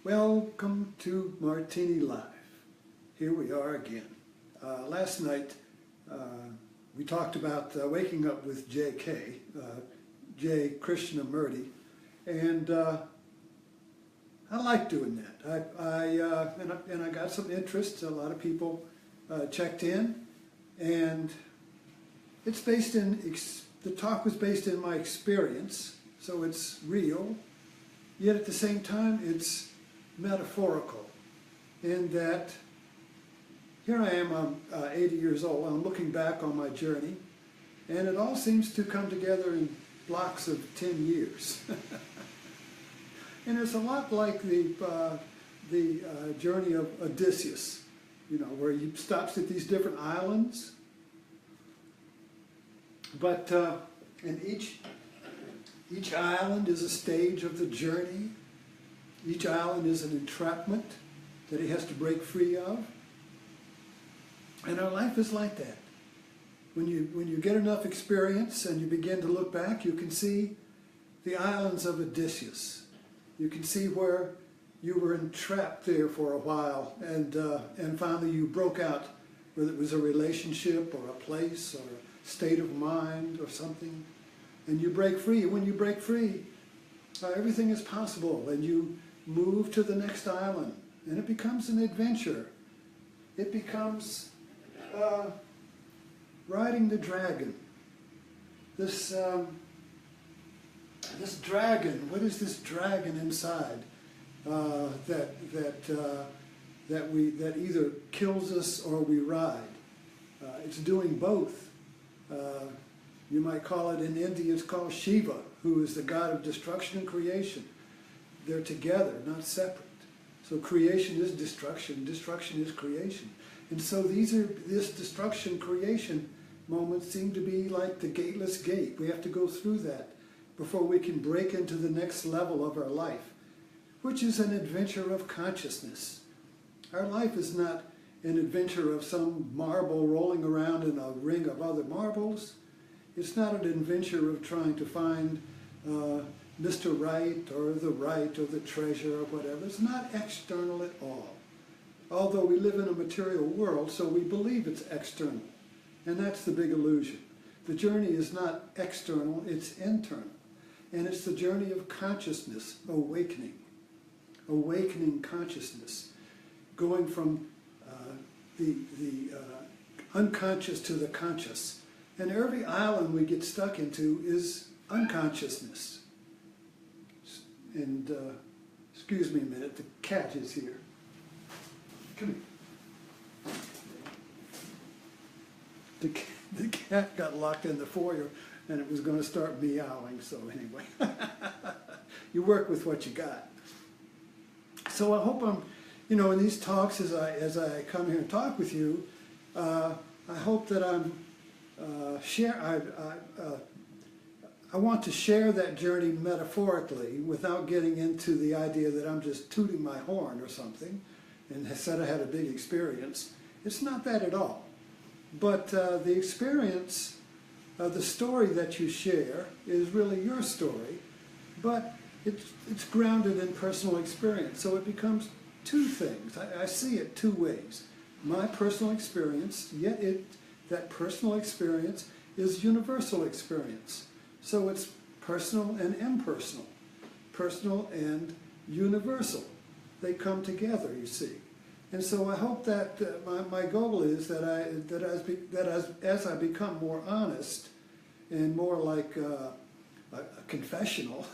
Welcome to Martini Live. Here we are again. Last night we talked about waking up with J.K., J. Krishnamurti, and I like doing that. I got some interest. A lot of people checked in, and it's based in the talk was based in my experience, so it's real. Yet at the same time, it's metaphorical, in that here I am, I'm 80 years old, I'm looking back on my journey, and it all seems to come together in blocks of 10 years. And it's a lot like the journey of Odysseus, you know, where he stops at these different islands, but and each island is a stage of the journey. Each island is an entrapment that he has to break free of. And our life is like that. When you get enough experience and you begin to look back, you can see the islands of Odysseus. You can see where you were entrapped there for a while, and finally you broke out, whether it was a relationship or a place or a state of mind or something, and you break free. And when you break free, everything is possible, and you move to the next island, and it becomes an adventure. It becomes riding the dragon. This dragon. What is this dragon inside that either kills us or we ride? It's doing both. You might call it, in India, it's called Shiva, who is the god of destruction and creation. They're together, not separate. So creation is destruction, destruction is creation. And so this destruction, creation moments seem to be like the gateless gate. We have to go through that before we can break into the next level of our life, which is an adventure of consciousness. Our life is not an adventure of some marble rolling around in a ring of other marbles. It's not an adventure of trying to find Mr. Right or the treasure or whatever. It's not external at all. Although we live in a material world, so we believe it's external. And that's the big illusion. The journey is not external, it's internal. And it's the journey of consciousness, awakening. Awakening consciousness. Going from the unconscious to the conscious. And every island we get stuck into is unconsciousness. And excuse me a minute, the cat is here. Come here. The cat got locked in the foyer and it was going to start meowing, so anyway. You work with what you got. So I hope I'm, you know, in these talks, as I come here and talk with you, I hope that I'm I want to share that journey metaphorically without getting into the idea that I'm just tooting my horn or something and said I had a big experience. It's not that at all. But the experience, the story that you share is really your story, but it's grounded in personal experience. So it becomes two things. I see it two ways. My personal experience, yet that personal experience is universal experience. So it's personal and impersonal, personal and universal. They come together, you see. And so I hope that my goal is that as I become more honest and more like a confessional,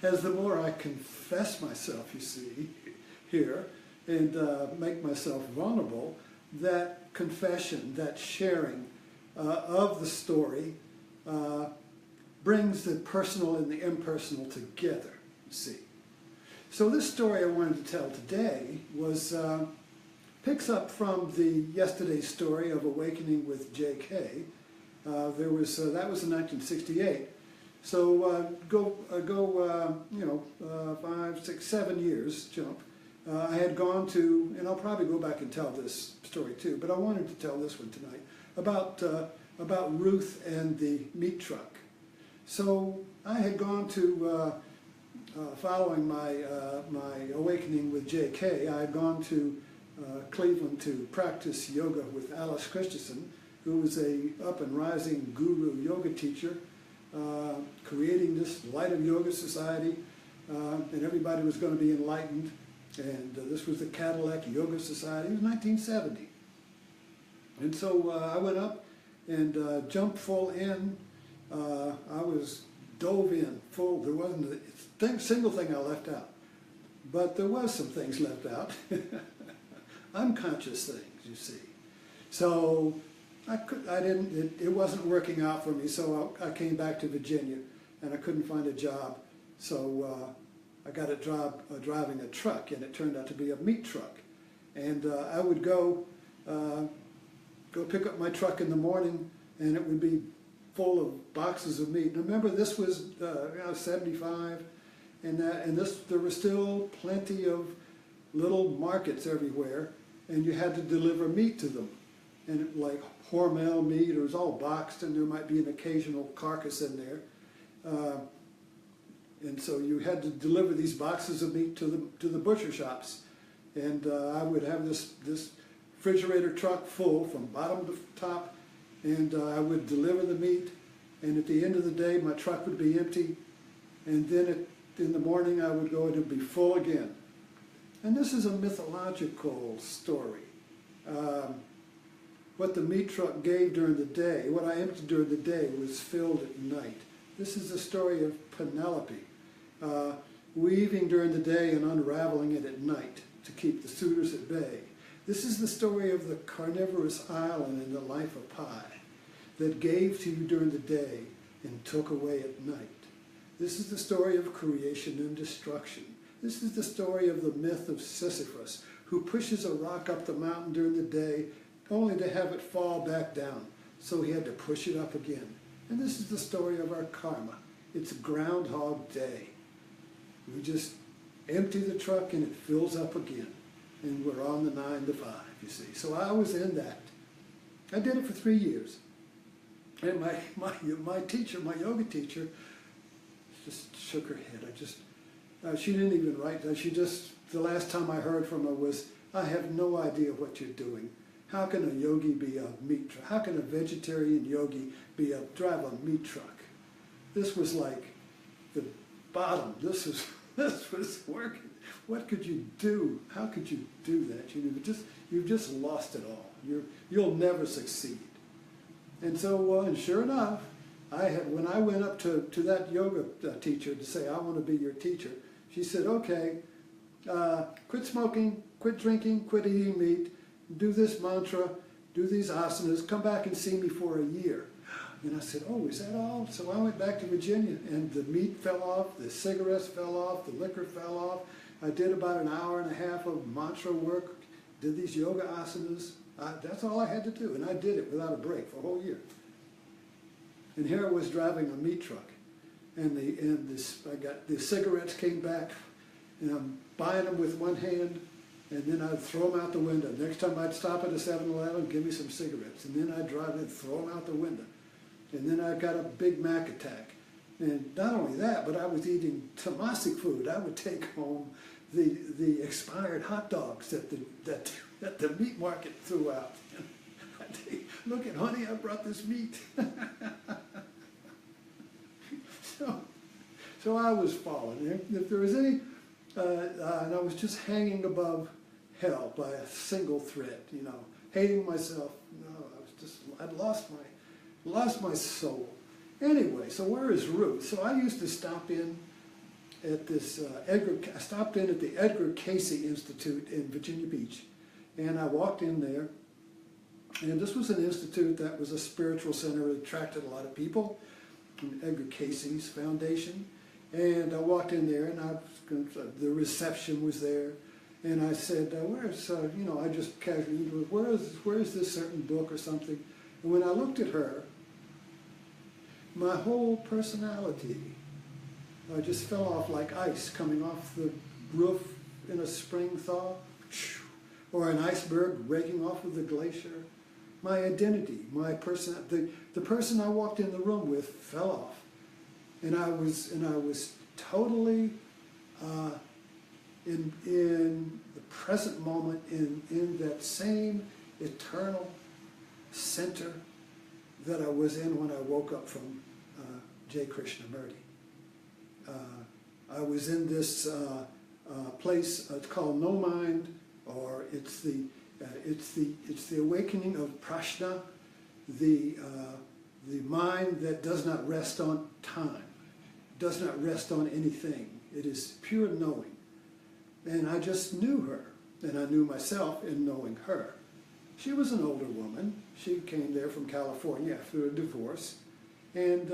as the more I confess myself, you see, here, and make myself vulnerable, that confession, that sharing of the story brings the personal and the impersonal together, you see. So this story I wanted to tell today picks up from yesterday's story of Awakening with J.K. That was in 1968. So go 5, 6, 7 years, jump. I had gone to, and I'll probably go back and tell this story too, but I wanted to tell this one tonight, about Ruth and the meat truck. So I had gone to following my awakening with J.K., I had gone to Cleveland to practice yoga with Alice Christensen, who was a up and rising guru yoga teacher, creating this Light of Yoga Society, and everybody was going to be enlightened. And this was the Cadillac Yoga Society. It was 1970. And so I went up and jumped full in. I was dove in full. There wasn't a single thing I left out. But there was some things left out. Unconscious things, you see. So it wasn't working out for me, so I came back to Virginia, and I couldn't find a job. So I got a job driving a truck, and it turned out to be a meat truck. And I would go pick up my truck in the morning, and it would be full of boxes of meat. And remember, this was 75, and there were still plenty of little markets everywhere, and you had to deliver meat to them. And like Hormel meat, it was all boxed, and there might be an occasional carcass in there. And so you had to deliver these boxes of meat to the butcher shops. And I would have this refrigerator truck full from bottom to top, and I would deliver the meat, and at the end of the day my truck would be empty, and then in the morning I would go and it would be full again. And this is a mythological story. What the meat truck gave during the day, what I emptied during the day, was filled at night. This is the story of Penelope, weaving during the day and unraveling it at night to keep the suitors at bay. This is the story of the carnivorous island in the life of Pi, that gave to you during the day and took away at night. This is the story of creation and destruction. This is the story of the myth of Sisyphus, who pushes a rock up the mountain during the day only to have it fall back down, so he had to push it up again. And this is the story of our karma. It's Groundhog Day. We just empty the truck and it fills up again. And we're on the 9 to 5, you see. So I was in that. I did it for 3 years. And my teacher, my yoga teacher, just shook her head. She didn't even write that. The last time I heard from her was, I have no idea what you're doing. How can a yogi be a meat truck? How can a vegetarian yogi drive a meat truck? This was like the bottom. This was working. What could you do? How could you do that? You've just lost it all. You'll never succeed. And so, and sure enough, when I went up to that yoga teacher to say, I want to be your teacher, she said, okay, quit smoking, quit drinking, quit eating meat, do this mantra, do these asanas, come back and see me for a year. And I said, oh, is that all? So I went back to Virginia, and the meat fell off, the cigarettes fell off, the liquor fell off. I did about an hour and a half of mantra work, did these yoga asanas. That's all I had to do, and I did it without a break for a whole year. And here I was driving a meat truck, and the cigarettes came back, and I'm buying them with one hand, and then I'd throw them out the window. Next time I'd stop at a 7-Eleven, give me some cigarettes, and then I'd drive and throw them out the window. And then I got a Big Mac attack. And not only that, but I was eating Tomasic food. I would take home the expired hot dogs that the meat market threw out. I'd say, look at, honey, I brought this meat. So I was falling. If there was any, and I was just hanging above hell by a single thread, hating myself. No, I'd lost my soul. Anyway, so where is Ruth? So I used to stop in at this I stopped in at the Edgar Cayce Institute in Virginia Beach, and I walked in there, and this was an institute that was a spiritual center. It attracted a lot of people from Edgar Cayce's foundation, and I walked in there, and the reception was there, and I said, where's, I just casually, where is this certain book or something? And when I looked at her, my whole personality just fell off like ice coming off the roof in a spring thaw, or an iceberg breaking off of the glacier. My identity, my person, the person I walked in the room with fell off, and I was totally in the present moment, in that same eternal center that I was in when I woke up from J. Krishnamurti. I was in this place. It's called No Mind, or it's the awakening of Prajna, the mind that does not rest on time, does not rest on anything. It is pure knowing. And I just knew her, and I knew myself in knowing her. She was an older woman. She came there from California after a divorce, and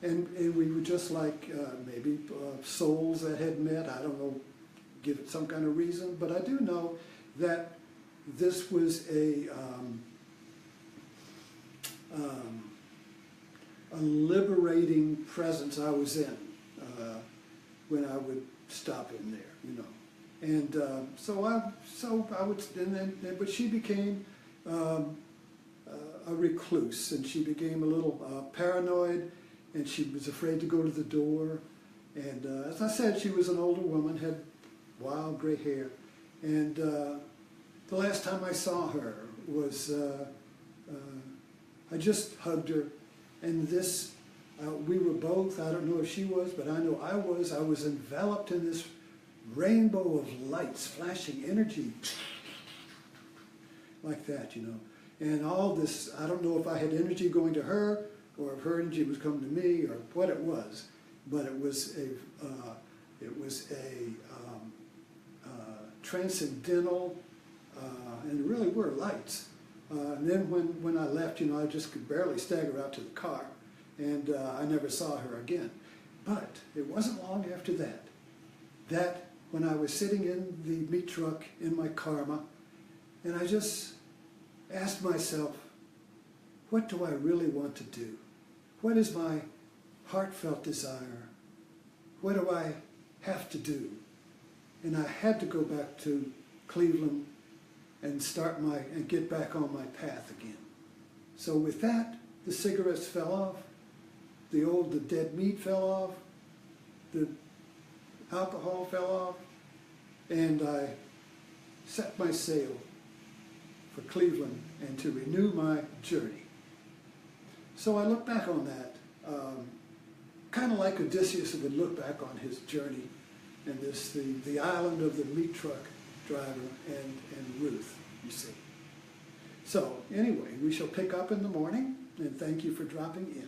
we were just like maybe souls that had met. I don't know, give it some kind of reason, but I do know that this was a liberating presence I was in when I would stop in there, you know. And so I would, but she became a recluse, and she became a little paranoid, and she was afraid to go to the door. And as I said, she was an older woman, had wild gray hair. And the last time I saw her was, I just hugged her, and this, we were both, I don't know if she was, but I know I was enveloped in this rainbow of lights, flashing energy, like that, you know. And all this, I don't know if I had energy going to her, or if her energy was coming to me, or what it was, but it was a transcendental, and it really were lights. And then when I left, you know, I just could barely stagger out to the car, and I never saw her again. But it wasn't long after that when I was sitting in the meat truck in my karma, and I just asked myself, what do I really want to do? What is my heartfelt desire? What do I have to do? And I had to go back to Cleveland and and get back on my path again. So with that, the cigarettes fell off, the dead meat fell off, the alcohol fell off, and I set my sail for Cleveland and to renew my journey. So I look back on that, kind of like Odysseus would look back on his journey, and the island of the meat truck driver and Ruth, you see. So anyway, we shall pick up in the morning, and thank you for dropping in.